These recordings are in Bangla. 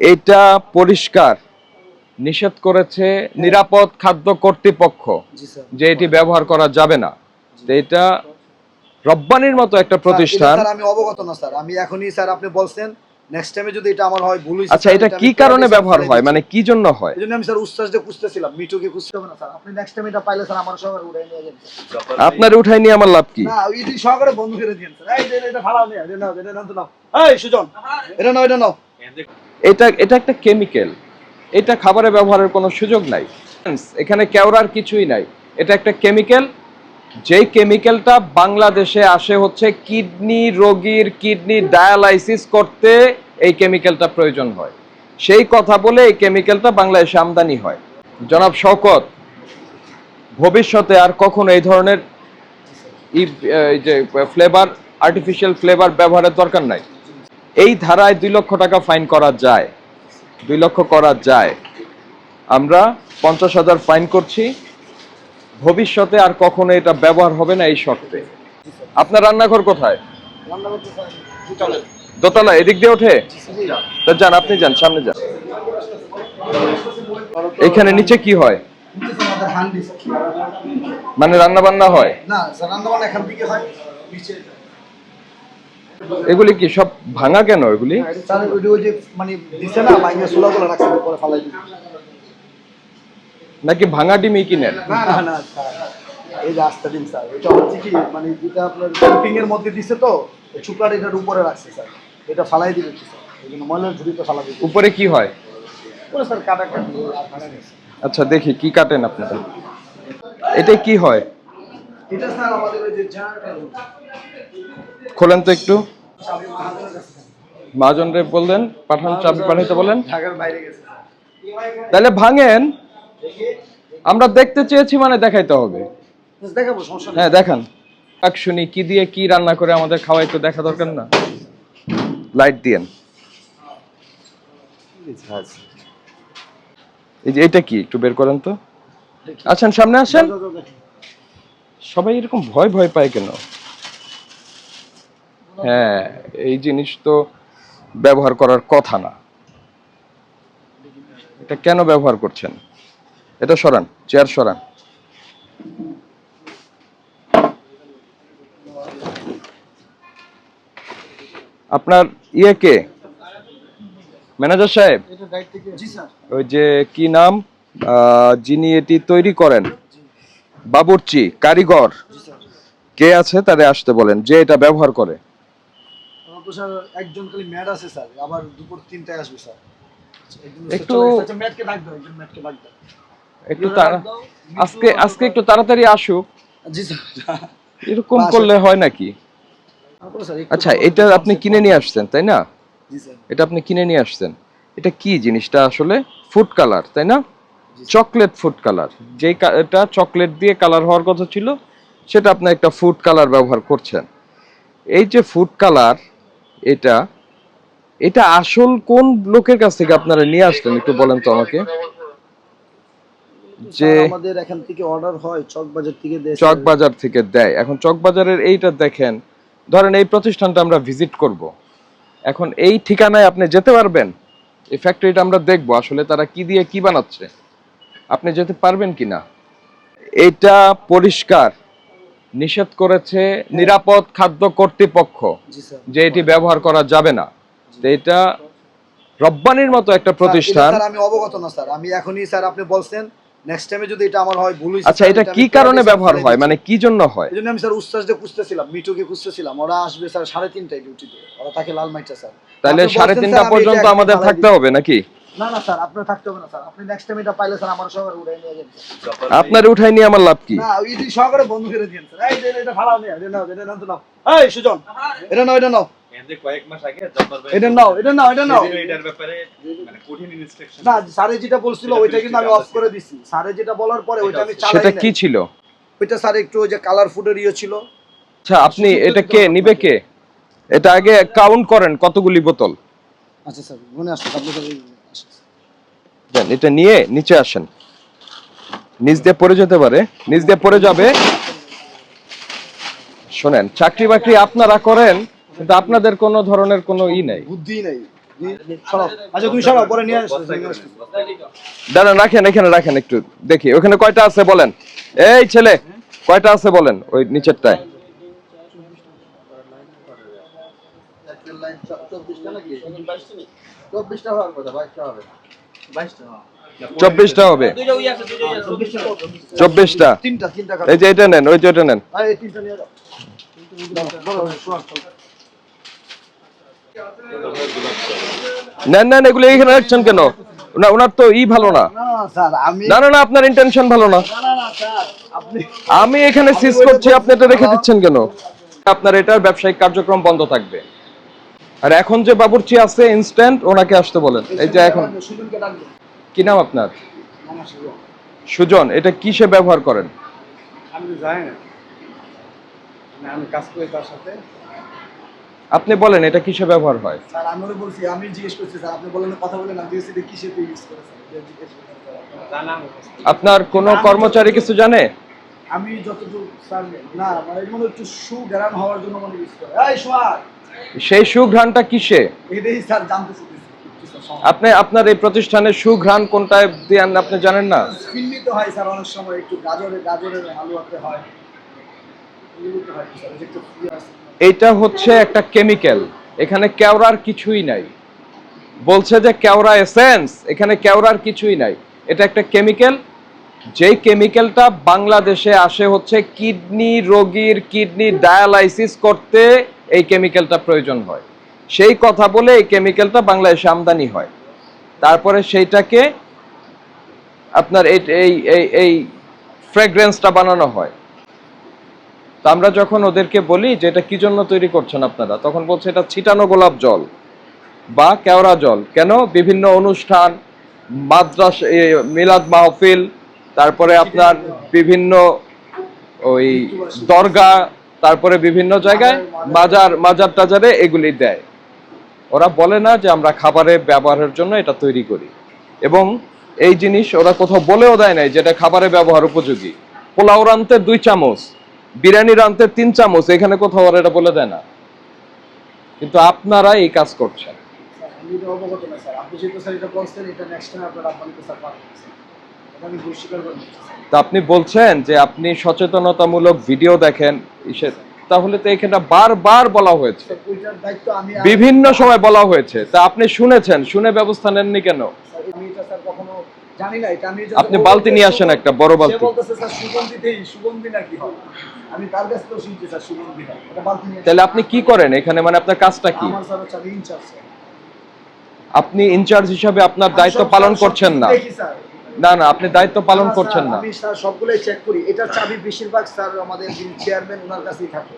এটা পরিষ্কার নিষেধ করেছে নিরাপদ খাদ্য কর্তৃপক্ষ যে এটি ব্যবহার করা যাবে না। তো এটা রব্বানির মতো একটা প্রতিষ্ঠান। স্যার আমি অবগত না স্যার, আমি এখনই স্যার আপনি বলছেন নেক্সট টাইমে যদি এটা আমার হয় ভুল হইছে। আচ্ছা, এটা কি কারণে ব্যবহার হয়, মানে কি জন্য হয়? এজন্য আমি স্যার উস্তাদকে খুঁজতেছিলাম, মিঠুকে খুঁজতে হবে না স্যার, আপনি নেক্সট টাইম এটা পাইলে স্যার আমার সহকারে উঠাই নিয়ে যাবেন। আপনার উঠাই নিয়ে আমার লাভ কি? না ওই দিন সহকারে বন্ধ করে দিয়েন স্যার। এই যে এটা ভাড়া নেই, এটা নাও, এটা নাও তো নাও। এই সুজন, এটা নাও, এটা নাও। এটা একটা কেমিক্যাল, এটা খাবারে ব্যবহারের কোনো সুযোগ নাই। এখানে কেওড়ার কিছুই নাই, এটা একটা কেমিক্যাল। যেই কেমিক্যালটা বাংলাদেশে আসে হচ্ছে কিডনি রোগীর কিডনি ডায়ালাইসিস করতে এই কেমিক্যালটা প্রয়োজন হয়, সেই কথা বলে এই কেমিক্যালটা বাংলাদেশে আমদানি হয়। জনাব শওকত, ভবিষ্যতে আর কখনো এই ধরনের যে ফ্লেভার, আর্টিফিশিয়াল ফ্লেভার ব্যবহারের দরকার নাই। এই ধারায় 2 লক্ষ টাকা ফাইন করা যায়, 2 লক্ষ করা যায়। আমরা 50,000 ফাইন করছি, ভবিষ্যতে আর কখনো এটা ব্যবহার হবে না এই শর্তে। আপনার রান্নাঘর কোথায়? দোতলা, এদিক দিয়ে ওঠে? তো যান, আপনি যান, সামনে যান। এখানে নিচে কি হয়? মানে রান্না বান্না হয়? না স্যার, রান্না বান্না এখান থেকে হয় নিচে। এগুলি কি সব ভাঙা কেন এগুলি? স্যার ওই যে মানে দিছে না, মাইনে সুলাগুলো রাখছে পরে ফালাই দিই। নাকি ভাঙা ডিমই কিনেন? না না না স্যার, এই যে আস্তে দিন স্যার, এটা হচ্ছে কি মানে যেটা আপনার ক্যাম্পিং এর মধ্যে দিছে তো চুকলার এটার উপরে রাখছে স্যার, এটা ফালাই দিবে কি স্যার, এই জন্য ময়লার ঝুড়িতে ফালাই দিবে। উপরে কি হয়? ওরে স্যার কাটা কাটি আর ফালাই দিছে। আচ্ছা দেখি কি কাটেন আপনারা। এটা কি হয়? এটা স্যার আমাদের ওই যে জারটা খোলেন তো একটু। মহাজনরে বললেন পাঠান, চাবি পাঠাইতে বলেন। ঢাকার বাইরে গেছে। তাহলে ভাঙেন, আমরা দেখতে চেয়েছি মানে দেখাইতে হবে। দেখাবো, সমস্যা নেই। হ্যাঁ দেখান। এক শুনি কি দিয়ে কি রান্না করে আমাদের খাওয়াই, তো দেখা দরকার না? লাইট দিয়েন। এই যে এটা কি একটু বের করেন তো। আসেন, সামনে আসেন। সবাই এরকম ভয় ভয় পায় কেন? হ্যাঁ, এই জিনিস তো ব্যবহার করার কথা না। এটা কেন ব্যবহার করছেন? এটা সরান, চেয়ার সরান। আপনার ইয়ে কে? ম্যানেজার সাহেব? জি স্যার। ওই যে কি নাম, যিনি এটি তৈরি করেন, বাবুর্চি কারিগর কে আছে তারে আসতে বলেন, যে এটা ব্যবহার করে। আমার তো স্যার একজন খালি ম্যাড আছে স্যার, আবার দুপুর 3টায় আসবে স্যার। একটু আচ্ছা ম্যাডকে ডাক দাও, একজন ম্যাডকে ডাক দাও। একটু আজকে একটু তাড়াতাড়ি আসুক। জি স্যার। এরকম করলে হয় নাকি? আচ্ছা, এটা আপনি কিনে নিয়ে আসছেন তাই না? জি স্যার। এটা আপনি কিনে নিয়ে আসছেন, এটা কি জিনিসটা আসলে? ফুড কালার তাই না? চকলেট ফুড কালার, এটা চকলেট দিয়ে কালার হওয়ার কথা ছিল, সেটা আপনি একটা ফুড কালার ব্যবহার করছেন। এই যে ফুড কালার, এটা এটা আসল কোন লোকের কাছ থেকে আপনারা নিয়ে আসলেন একটু বলেন তো আমাকে। যে আমাদের এখান থেকে অর্ডার হয়, চকবাজার থেকে দেয়। চকবাজার থেকে দেয়। এখন চকবাজারের এইটা দেখেন, ধরেন এই প্রতিষ্ঠানটা আমরা ভিজিট করব, এখন এই ঠিকানায় আপনি যেতে পারবেন? এই ফ্যাক্টরিটা আমরা দেখব আসলে তারা কি দিয়ে কি বানাচ্ছে, আপনি যেতে পারবেন কিনা? এটা পরিষ্কার নিষেধ করেছে নিরাপদ খাদ্য কর্তৃপক্ষ যে এটি ব্যবহার করা যাবে না। তো এটা রব্বানির মতো একটা প্রতিষ্ঠান। স্যার আমি অবগত না স্যার, আমি এখনই স্যার আপনি বলছেন নেক্সট টাইমে যদি এটা আমার হয় ভুল হইছে। আচ্ছা, এটা কি কারণে ব্যবহার হয়, মানে কি জন্য হয়? এজন্য আমি স্যার উস্তাদকে খুঁজতেছিলাম, মিঠুকে খুঁজতেছিলাম, ওরা আসবে স্যার 3:30টায় ডিউটিতে, ওরা থাকে লালমাইটা স্যার। তাহলে 3:30টা পর্যন্ত আমাদের থাকতে হবে নাকি? না না স্যার, আপনার থাকতে হবে না স্যার, আপনি নেক্সট টাইম এটা পাইলে স্যার আমার সহকারে উঠাই নিয়ে যাবেন। আপনার উঠাই নিয়ে আমার লাভ কি? না ওই দিন সহকারে বন্ধ করে দিয়েন স্যার। এই যে এটা ভাড়া নেই, এটা নাও, এটা নাও তো নাও। এই সুজন, এটা নাও, এটা নাও। এতে কয়েক মাস আগে জব্বার ভাই এটা নাও, এটা নাও, এটা নাও। এটার ব্যাপারে মানে কঠিন ইনস্ট্রাকশন। না স্যারে যেটা বলছিল ওইটা কিন্তু আমি অফ করে দিছি, স্যারে যেটা বলার পরে ওইটা আমি চালাই। সেটা কি ছিল? ওইটা স্যার একটু ওই যে কালার ফুডের ইয়ে ছিল। আচ্ছা, আপনি এটা কে নিবে কে? এটা আগে কাউন্ট করেন কতগুলি বোতল। আচ্ছা স্যার, মনে আসছে আপনি স্যার দেন, এটা নিয়ে নিচে আসেন। নিচ দিয়ে পড়ে যেতে পারে, নিচ দিয়ে পড়ে যাবে। শোনেন, চাকরি বাকরি আপনারা করেন কিন্তু আপনাদের কোনো ধরনের কোনো ই নাই, বুদ্ধি নাই। সরাও। আচ্ছা তুমি সরাও, পরে নিয়ে আসো। দাঁড়ান, রাখেন, এখানে রাখেন, একটু দেখি ওখানে কয়টা আছে বলেন। এই ছেলে, কয়টা আছে বলেন ওই নিচেরটায়। 24টা হবে, 24টা। তিনটা এই যে এটা নেন, ওই যে এটা নেন। এই তিনটা নিয়ে যাও। বলো, শোনাও, শোনাও। নেন নেন, এগুলো এখানে রাখছেন কেন? ওনার তো ভালো না। না স্যার, আমি না না না, আপনার ইন্টেনশন ভালো না। না স্যার, আপনি আমি এখানে সিজ করছি, আপনি এটা রেখে দিচ্ছেন কেন? আপনার এটার ব্যবসায়িক কার্যক্রম বন্ধ থাকবে। আর এখন যে বাবুর্চি আছে ইনস্ট্যান্ট, ওনাকে আসতে বলেন। এই যে এখন সুজনকে ডাকবো। কি নাম আপনার? মামা সুজন। সুজন, এটা কিসে ব্যবহার করেন? আমি তো জানি না, আমি কাজ করি তার সাথে। আপনি বলেন এটা কিসে ব্যবহার হয়? স্যার আমি ওরে বলছি, আমি জিজ্ঞেস করছি স্যার, আপনি বলেন কথা বলেন, আমি জিজ্ঞেস করছি কিসে তুই ইউজ করে স্যার, জিজ্ঞেস করছি স্যার। জানা আপনার কোন কর্মচারী কিছু জানে? আমি যতটুকু স্যার, না মানে মনে একটু সুগ্রাম হওয়ার জন্য মনে ইউজ করে। এই সোহাগ, সেই সুঘ্রাণটা কিসে? এটাই স্যার জানতে চাইছি। আপনি আপনার এই প্রতিষ্ঠানের সুঘ্রাণ কোনটায় দেন আপনি জানেন না? চিহ্নিত হয় স্যার, অনেক সময় একটু গাজরের হালুয়াতে হয়, এগুলোতে হয় স্যার, একটু এটা হচ্ছে একটা কেমিক্যাল, এখানে কেওড়ার কিছুই নাই। বলছে যে কেওড়া এসেন্স, এখানে কেওড়ার কিছুই নাই। এটা একটা কেমিক্যাল, যেই কেমিক্যালটা বাংলাদেশে আসে হচ্ছে কিডনি রোগীর কিডনি ডায়ালাইসিস করতে এই কেমিক্যালটা প্রয়োজন হয়। সেই কথা বলে এই কেমিক্যালটা বাংলাদেশে আমদানি হয়, তারপরে সেইটাকে আপনার এই এই এই এই ফ্রেগ্রেন্সটা বানানো হয়। তো আমরা যখন ওদেরকে বলি যে এটা কি জন্য তৈরি করছেন আপনারা, তখন বলছে এটা ছিটানো গোলাপ জল বা কেওড়া জল। কেন? বিভিন্ন অনুষ্ঠান, মাদ্রাস, মিলাদ মাহফিল, তারপরে আপনার বিভিন্ন ওই দরগা, তারপরে বিভিন্ন জায়গায় মাজার টাজারে এগুলি দেয়। ওরা বলে না যে আমরা খাবারে ব্যবহারের জন্য এটা তৈরি করি। এবং এই জিনিস ওরা কোথাও বলেও দেয় নাই যেটা খাবারে ব্যবহার উপযোগী। পোলাও রানতে 2 চামচ, বিরিয়ানি রানতে 3 চামচ, এখানে কোথাও ওরা এটা বলে দেয় না। কিন্তু আপনারা এই কাজ করছেন। আমি এটা অবগত না স্যার, আপনি যেহেতু স্যার এটা বলছেন, এটা নেক্সট টাইম আপনার আপনাকে স্যার পাঠাবো স্যার, এটা আমি পরিষ্কার করে দিচ্ছি স্যার। তা আপনি বলছেন যে আপনি সচেতনতামূলক ভিডিও দেখেন, তাহলে তো এখানে বারবার বলা হয়েছে, স্যার ওইটার দায়িত্ব আমি বিভিন্ন সময় বলা হয়েছে, তা আপনি শুনেছেন, শুনে ব্যবস্থা নেননি কেন? স্যার, আমি এটা স্যার কখনো জানি না, এটা আমি আপনি বালতি নিয়ে আসেন, একটা বড় সে বালতি। বলতেছে স্যার সুগন্ধি নাকি হয়, আমি তার কাছ থেকে শুনছি স্যার সুগন্ধি না, এটা বালতি নিয়ে তাহলে আপনি কি করেন এখানে, মানে আপনার কাজটা কি? আমার স্যার হচ্ছে আমি ইনচার্জ স্যার। আপনি ইনচার্জ হিসাবে আপনার দায়িত্ব পালন করছেন না। দেখি স্যার, না না, আপনি দায়িত্ব পালন করছেন না। আমি স্যার সবগুলোই চেক করি, এটার চাবি বেশিরভাগ স্যার আমাদের যিনি চেয়ারম্যান ওনার কাছেই থাকে,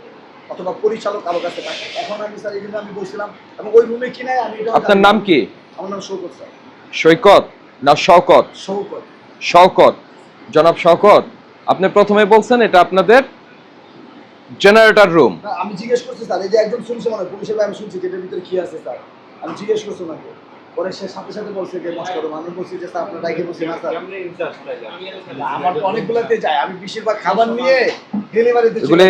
অথবা পরিচালক কারো কাছে থাকে। এখন আমি স্যার এই জন্য আমি বলছিলাম, এবং ওই রুমে কি নাই আমি এটা। আপনার নাম কি? আমার নাম শৌকত স্যার। সৈকত না শওকত? শৌকত। শওকত, জনাব শওকত, আপনি প্রথমে বলছেন এটা আপনাদের জেনারেটর রুম। না আমি জিজ্ঞেস করছি স্যার, এই যে একজন শুনছে মানে পুলিশের ভাই, আমি শুনছি যে এটার ভিতরে কি আছে স্যার, আমি জিজ্ঞেস করছি ওনাকে, পরে সে সাথে সাথে বলছে যে নষ্ট করুন। আমি বলছি যে স্যার আপনার ডাইকে বলছি না স্যার, আমার তো অনেকগুলোতে যায়, আমি বেশিরভাগ খাবার নিয়ে ডেলিভারিতে এগুলি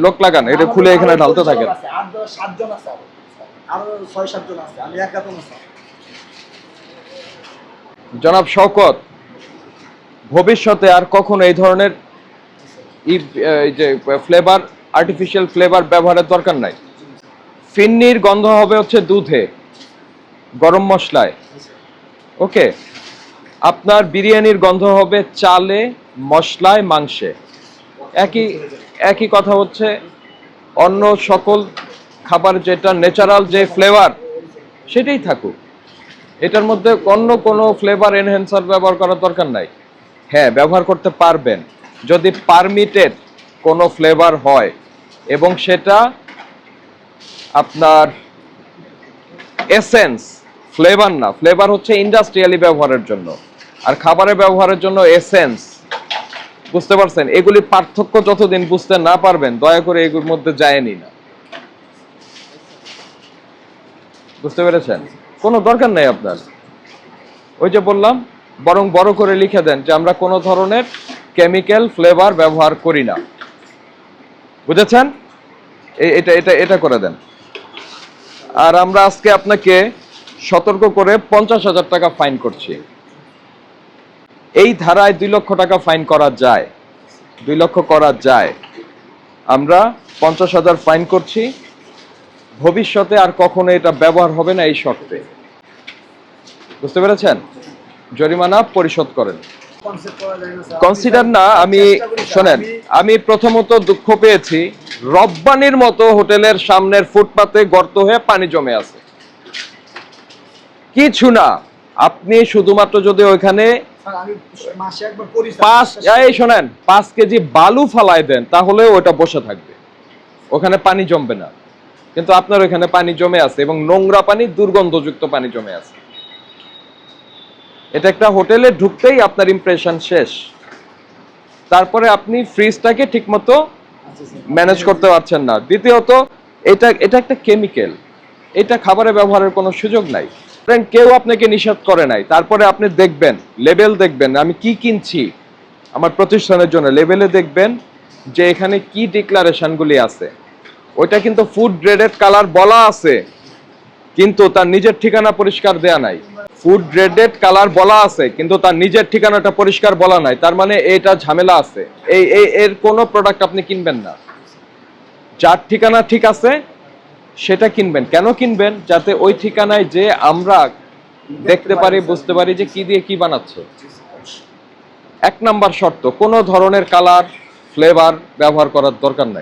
লোক লাগান, এটা খুলে এখানে ঢালতে থাকেন। 8-7 জন আছে, আরো 6-7 জন আছে, আমি একা তো না স্যার। জনাব শওকত, ভবিষ্যতে আর কখনো এই ধরনের এই যে ফ্লেভার, আর্টিফিশিয়াল ফ্লেভার ব্যবহারের দরকার নাই। ফিন্নির গন্ধ হবে হচ্ছে দুধে, গরম মশলায়, ওকে। আপনার বিরিয়ানির গন্ধ হবে চালে, মশলায়, মাংসে। একই কথা হচ্ছে অন্য সকল খাবার যেটা ন্যাচারাল যে ফ্লেভার সেটাই থাকুক, এটার মধ্যে অন্য কোনো ফ্লেভার এনহ্যান্সার ব্যবহার করার দরকার নাই। হ্যাঁ, ব্যবহার করতে পারবেন যদি পারমিটেড কোনো ফ্লেভার হয় এবং সেটা আপনার এসেন্স, ফ্লেভার না। ফ্লেভার হচ্ছে ইন্ডাস্ট্রিয়ালি ব্যবহারের জন্য, আর খাবারের ব্যবহারের জন্য এসেন্স। বুঝতে পারছেন? এগুলি পার্থক্য যতদিন বুঝতে না পারবেন, দয়া করে এগুলোর মধ্যে যায়নি না। বুঝতে পেরেছেন? কোনো দরকার নেই আপনার। ওই যে বললাম, বরং বড় করে লিখে দেন যে আমরা কোনো ধরনের কেমিক্যাল ফ্লেভার ব্যবহার করি না। বুঝেছেন? এটা এটা এটা করে দেন। আর আমরা আজকে আপনাকে সতর্ক করে 50,000 টাকা ফাইন করছি। এই ধারায় 2 লক্ষ টাকা ফাইন করা যায়, 2 লক্ষ করা যায়। আমরা 50,000 ফাইন করছি, ভবিষ্যতে আর কখনো এটা ব্যবহার হবে না এই শর্তে। বুঝতে পেরেছেন? জরিমানা পরিশোধ করেন। কনসেপ্ট করা যায় না স্যার। কনসিডার না, আমি চেষ্টা করি স্যার, শোনেন, আমি প্রথমত দুঃখ পেয়েছি রব্বানির মতো হোটেলের সামনের ফুটপাতে গর্ত হয়ে পানি জমে আছে। কিছু না, আপনি শুধুমাত্র যদি ওইখানে স্যার, আমি মাসে একবার করি স্যার। 5 কেজি বালু ফালায় দেন তাহলে ওটা বসে থাকবে, ওখানে পানি জমবে না। কিন্তু আপনার ওখানে পানি জমে আছে এবং নোংরা পানি, দুর্গন্ধযুক্ত পানি জমে আছে। এটা একটা হোটেলে ঢুকতেই আপনার ইমপ্রেশন শেষ। তারপরে আপনি ফ্রিজটাকে ঠিকমতো আচ্ছা স্যার। ম্যানেজ করতে পারছেন না। দ্বিতীয়ত এটা একটা কেমিক্যাল, এটা খাবারে ব্যবহারের কোনো সুযোগ নাই। ধরেন কেউ আপনাকে নিষেধ করে নাই, তারপরে আপনি দেখবেন, লেবেল দেখবেন আমি কি কিনছি আমার প্রতিষ্ঠানের জন্য, লেবেলে দেখবেন যে এখানে কি ডিক্লারেশনগুলি আছে। ওইটা কিন্তু ফুড গ্রেডেড কালার বলা আছে, কিন্তু তার নিজের ঠিকানা পরিষ্কার দেয়া নাই। ফুড গ্রেডেড কালার বলা আছে কিন্তু তার নিজের ঠিকানাটা পরিষ্কার বলা নাই, তার মানে এটা ঝামেলা আছে। এর কোনো প্রোডাক্ট আপনি কিনবেন না। যার ঠিকানা ঠিক আছে সেটা কিনবেন। কেন কিনবেন? যাতে ওই ঠিকানায় যে আমরা দেখতে পারি, বুঝতে পারি যে কি দিয়ে কি বানাচ্ছে। 1 নাম্বার শর্ত, কোনো ধরনের কালার, ফ্লেভার ব্যবহার করার দরকার নাই।